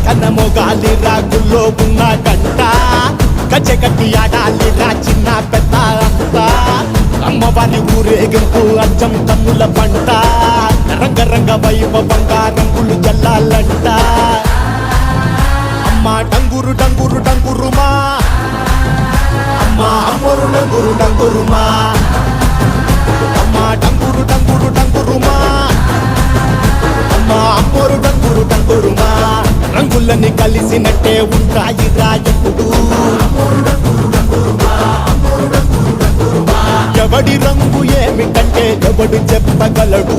కనమొగాలి రాగుల్లో ఉన్న గంట గజగట్టి ఆడాలి రా చిన్న పెద్ద అంతా అమ్మవారి ఊరేగింపు అచ్చం కన్నుల పంట రంగరంగ వైభవంగా రంగులు జల్లాలంట అమ్మా డంగురు డంగురు డంగురుమా అమ్మా అమ్మోరు డంగురు డంగురుమా అమ్మా డంగురు డంగురు డంగురుమా అమ్మా అమ్మోరు డంగురు డంగురుమా రంగులని కలిసినట్టే ఉంటాయి రా ఎప్పుడు ఎవడి రంగు ఏమిటంటే ఎవడు చెప్పగలడు